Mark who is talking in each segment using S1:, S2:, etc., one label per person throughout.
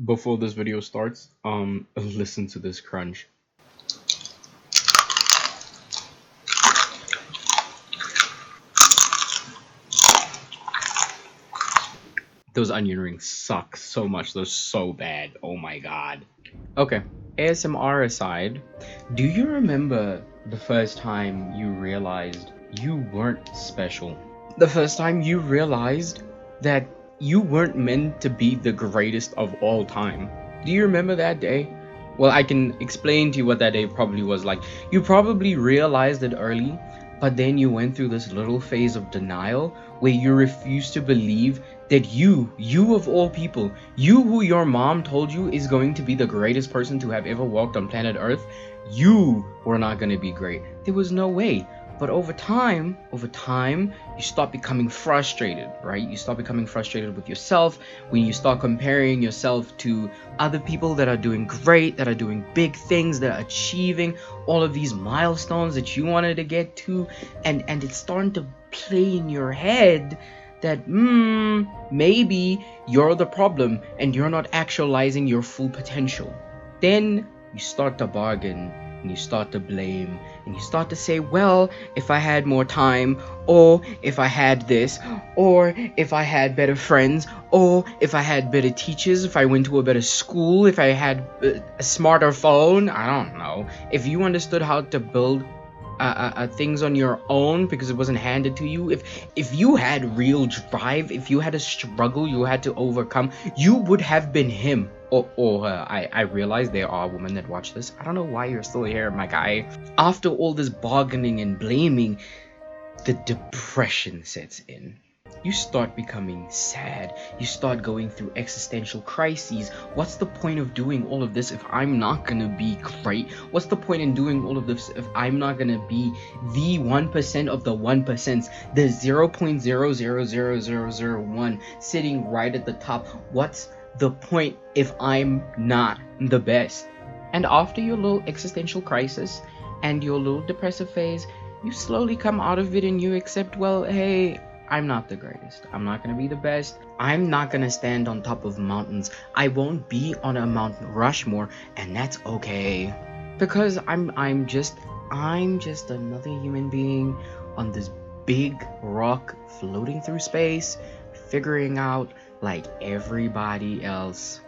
S1: Before this video starts, listen to this crunch. Those onion rings suck so much. They're so bad. Oh my god. Okay, ASMR aside, do you remember the first time you realized you weren't special? The first time you realized that you weren't meant to be the greatest of all time? Do you remember that day? Well, I can explain to you what that day probably was like. You probably realized it early, but then you went through this little phase of denial where you refused to believe that you of all people, you who your mom told you is going to be the greatest person to have ever walked on planet Earth, you were not going to be great. There was no way. But over time, you start becoming frustrated, right? You start becoming frustrated with yourself when you start comparing yourself to other people that are doing great, that are doing big things, that are achieving all of these milestones that you wanted to get to, and it's starting to play in your head that maybe you're the problem and you're not actualizing your full potential. Then you start to bargain and you start to blame and you start to say, well, if I had more time, or if I had this, or if I had better friends, or if I had better teachers, if I went to a better school, if I had a smarter phone, I don't know, if you understood how to build things on your own because it wasn't handed to you, if you had real drive, if you had a struggle you had to overcome, you would have been him or her. I realize there are women that watch this. I don't know why you're still here, my guy. After all this bargaining and blaming, the depression sets in. You start becoming sad. You start going through existential crises. What's the point of doing all of this if I'm not gonna be great? What's the point in doing all of this if I'm not gonna be the 1% of the 1%, the 0.0000001 sitting right at the top? What's the point if I'm not the best? And after your little existential crisis and your little depressive phase, you slowly come out of it and you accept, well, hey, I'm not the greatest. I'm not gonna be the best. I'm not gonna stand on top of mountains. I won't be on a Mount Rushmore, and that's okay. Because I'm just another human being on this big rock floating through space, figuring out like everybody else.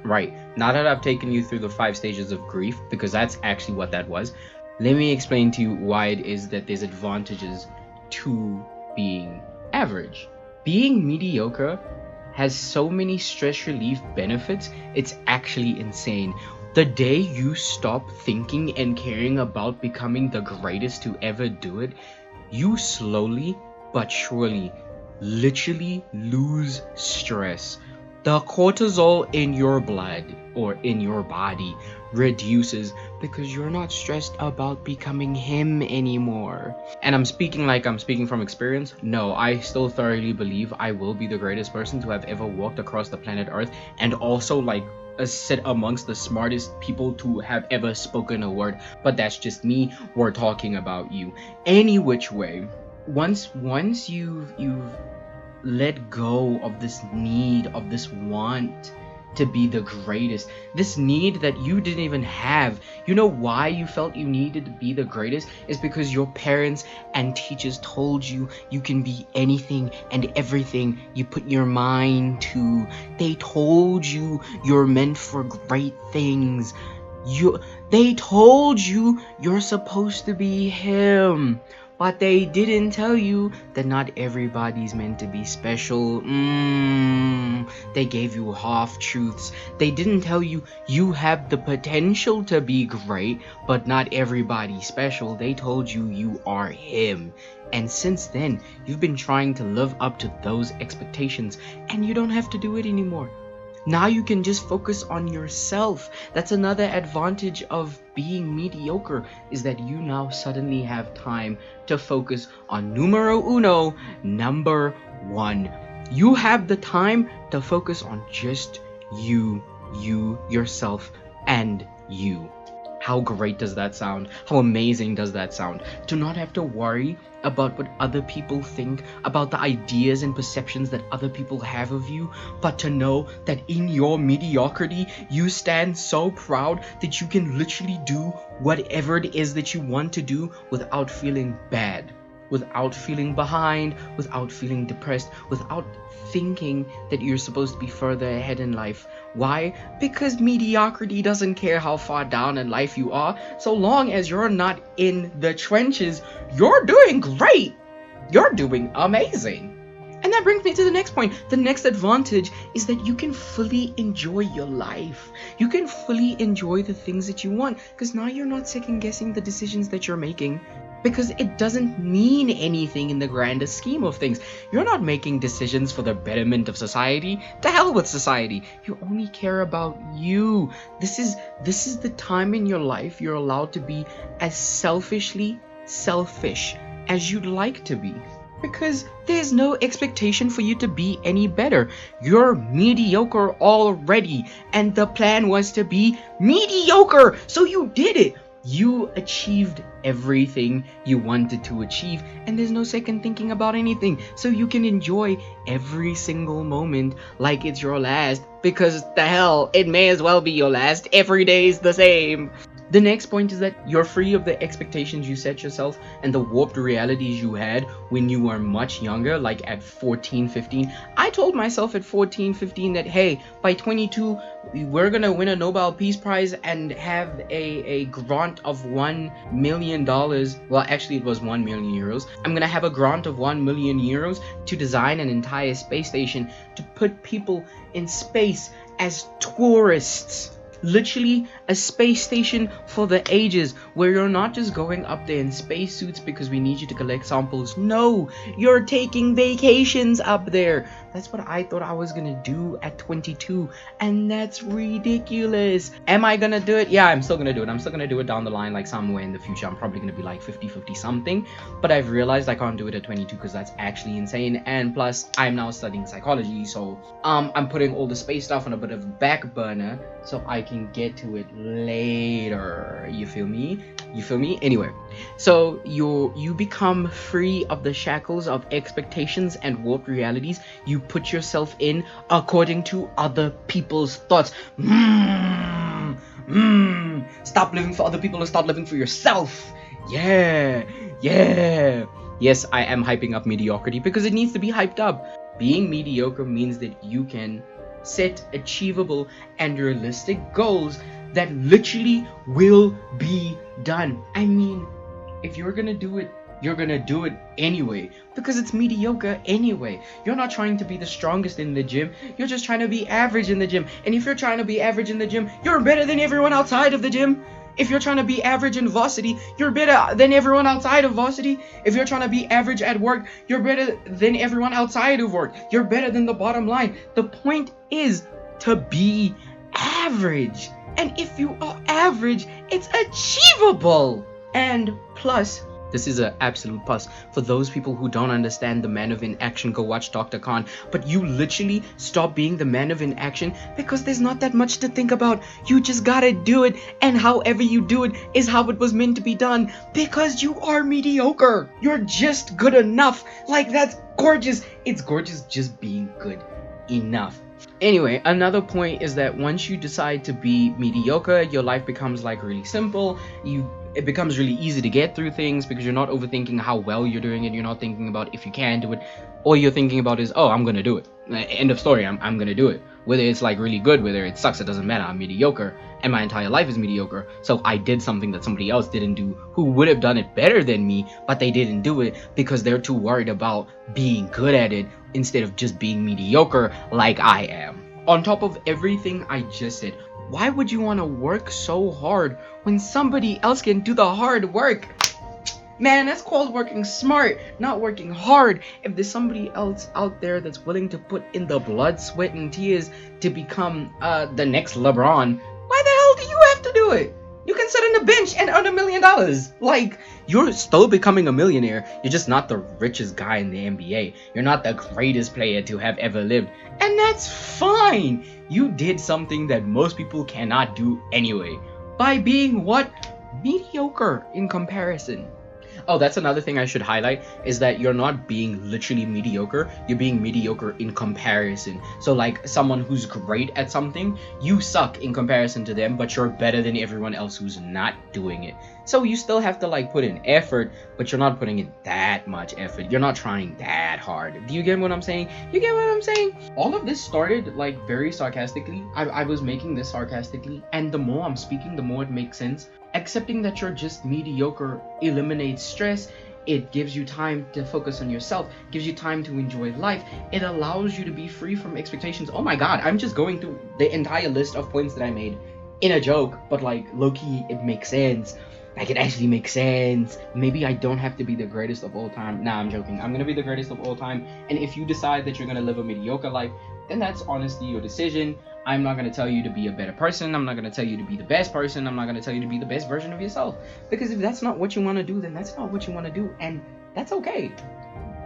S1: Right. Now that I've taken you through the 5 stages of grief, because that's actually what that was, let me explain to you why it is that there's advantages to being average. Being mediocre has so many stress relief benefits, it's actually insane. The day you stop thinking and caring about becoming the greatest to ever do it, you slowly but surely literally lose stress. The cortisol in your blood or in your body reduces because you're not stressed about becoming him anymore. And I'm speaking from experience. No, I still thoroughly believe I will be the greatest person to have ever walked across the planet Earth, and also sit amongst the smartest people to have ever spoken a word. But that's just me. We're talking about you. Any which way, once you've let go of this need, of this want to be the greatest, this need that you didn't even have. You know why you felt you needed to be the greatest? Is because your parents and teachers told you you can be anything and everything you put your mind to. They told you you're meant for great things. They told you you're supposed to be him. But they didn't tell you that not everybody's meant to be special. They gave you half-truths. They didn't tell you you have the potential to be great, but not everybody's special. They told you you are him. And since then, you've been trying to live up to those expectations, and you don't have to do it anymore. Now you can just focus on yourself. That's another advantage of being mediocre, is that you now suddenly have time to focus on numero uno, number 1. You have the time to focus on just you, yourself, and you. How great does that sound? How amazing does that sound? To not have to worry about what other people think, about the ideas and perceptions that other people have of you, but to know that in your mediocrity, you stand so proud that you can literally do whatever it is that you want to do without feeling bad, without feeling behind, without feeling depressed, without thinking that you're supposed to be further ahead in life. Why? Because mediocrity doesn't care how far down in life you are. So long as you're not in the trenches, you're doing great. You're doing amazing. And that brings me to the next point. The next advantage is that you can fully enjoy your life. You can fully enjoy the things that you want, because now you're not second guessing the decisions that you're making, because it doesn't mean anything in the grander scheme of things. You're not making decisions for the betterment of society. To hell with society. You only care about you. This is the time in your life you're allowed to be as selfishly selfish as you'd like to be. Because there's no expectation for you to be any better. You're mediocre already, and the plan was to be mediocre, so you did it. You achieved everything you wanted to achieve, and there's no second thinking about anything, so you can enjoy every single moment like it's your last, because the hell, it may as well be your last. Every day is the same. The next point is that you're free of the expectations you set yourself and the warped realities you had when you were much younger, like at 14, 15. I told myself at 14, 15 that, hey, by 22, we're gonna win a Nobel Peace Prize and have a grant of $1 million. Well, actually, it was 1 million euros. I'm gonna have a grant of 1 million euros to design an entire space station to put people in space as tourists. Literally a space station for the ages, where you're not just going up there in spacesuits because we need you to collect samples. No, you're taking vacations up there. That's what I thought I was gonna do at 22, and that's ridiculous. Am I gonna do it? Yeah, I'm still gonna do it. I'm still gonna do it down the line, like somewhere in the future. I'm probably gonna be like 50 something, but I've realized I can't do it at 22 because that's actually insane. And plus, I'm now studying psychology, so I'm putting all the space stuff on a bit of back burner so I can get to it later. You feel me? Anyway, so you become free of the shackles of expectations and warped realities you put yourself in according to other people's thoughts. Stop living for other people and start living for yourself. Yeah. Yes, I am hyping up mediocrity because it needs to be hyped up. Being mediocre means that you can set achievable and realistic goals that literally will be done. I mean, if you're gonna do it, you're gonna do it anyway, because it's mediocre anyway. You're not trying to be the strongest in the gym, you're just trying to be average in the gym. And if you're trying to be average in the gym, you're better than everyone outside of the gym. If you're trying to be average in varsity, you're better than everyone outside of varsity. If you're trying to be average at work, you're better than everyone outside of work. You're better than the bottom line. The point is to be average. And if you are average, it's achievable. And plus, this is an absolute plus for those people who don't understand the man of inaction. Go watch Dr. Khan. But you literally stop being the man of inaction because there's not that much to think about. You just gotta do it, and however you do it is how it was meant to be done, because you are mediocre. You're just good enough. Like, that's gorgeous. It's gorgeous just being good enough. Anyway, another point is that once you decide to be mediocre, your life becomes like really simple. It becomes really easy to get through things because you're not overthinking how well you're doing it. You're not thinking about if you can do it. All you're thinking about is, oh, I'm gonna do it. End of story. I'm gonna do it. Whether it's like really good, whether it sucks, it doesn't matter. I'm mediocre, and my entire life is mediocre. So I did something that somebody else didn't do, who would have done it better than me, but they didn't do it because they're too worried about being good at it instead of just being mediocre like I am. On top of everything I just said, why would you want to work so hard when somebody else can do the hard work? Man, that's called working smart, not working hard. If there's somebody else out there that's willing to put in the blood, sweat, and tears to become the next LeBron, why the hell do you have to do it? You can sit on the bench and earn $1 million. Like, you're still becoming a millionaire. You're just not the richest guy in the NBA. You're not the greatest player to have ever lived. And that's fine. You did something that most people cannot do anyway. by being what? Mediocre in comparison. Oh, that's another thing I should highlight is that you're not being literally mediocre, you're being mediocre in comparison. So, like someone who's great at something, you suck in comparison to them, but you're better than everyone else who's not doing it. So, you still have to like put in effort, but you're not putting in that much effort. You're not trying that hard. Do you get what I'm saying? You get what I'm saying? All of this started like very sarcastically. I was making this sarcastically, and the more I'm speaking, the more it makes sense. Accepting that you're just mediocre eliminates stress. It gives you time to focus on yourself, gives you time to enjoy life. It allows you to be free from expectations. Oh my god, I'm just going through the entire list of points that I made in a joke, but like low-key, it makes sense. Like it actually makes sense. Maybe I don't have to be the greatest of all time. Nah, I'm joking. I'm gonna be the greatest of all time. And if you decide that you're gonna live a mediocre life, then that's honestly your decision. I'm not going to tell you to be a better person. I'm not going to tell you to be the best person. I'm not going to tell you to be the best version of yourself. Because if that's not what you want to do, then that's not what you want to do. And that's okay.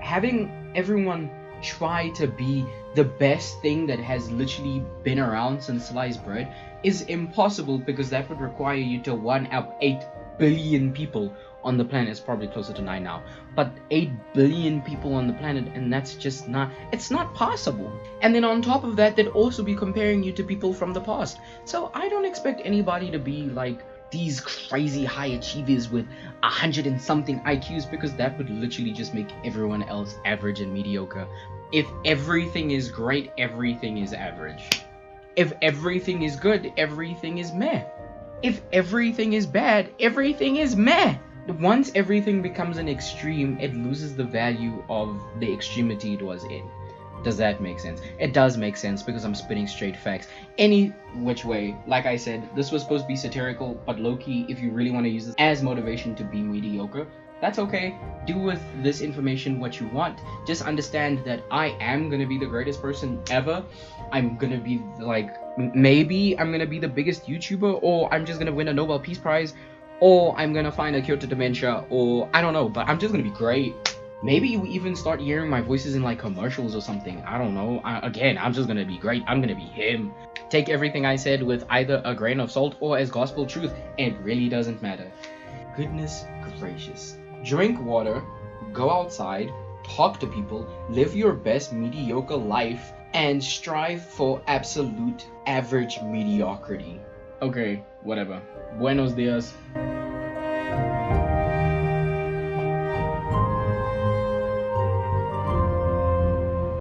S1: Having everyone try to be the best thing that has literally been around since sliced bread is impossible, because that would require you to one up 8 billion people on the planet. It's probably closer to 9 now, but 8 billion people on the planet, and that's just not, it's not possible. And then on top of that, they'd also be comparing you to people from the past. So I don't expect anybody to be like these crazy high achievers with 100 and something IQs, because that would literally just make everyone else average and mediocre. If everything is great, everything is average. If everything is good, everything is meh. If everything is bad, everything is meh. Once everything becomes an extreme, it loses the value of the extremity it was in. Does that make sense? It does make sense, because I'm spitting straight facts. Any which way, like I said, this was supposed to be satirical, but low-key, if you really want to use this as motivation to be mediocre, that's okay. Do with this information what you want. Just understand that I am going to be the greatest person ever. I'm going to be like, maybe I'm going to be the biggest YouTuber, or I'm just going to win a Nobel Peace Prize, or I'm gonna find a cure to dementia, or I don't know, but I'm just gonna be great. Maybe you even start hearing my voices in like commercials or something. I don't know. Again, I'm just gonna be great. I'm gonna be him. Take everything I said with either a grain of salt or as gospel truth. It really doesn't matter. Goodness gracious. Drink water, go outside, talk to people, live your best mediocre life, and strive for absolute average mediocrity. Okay, whatever. Buenos dias.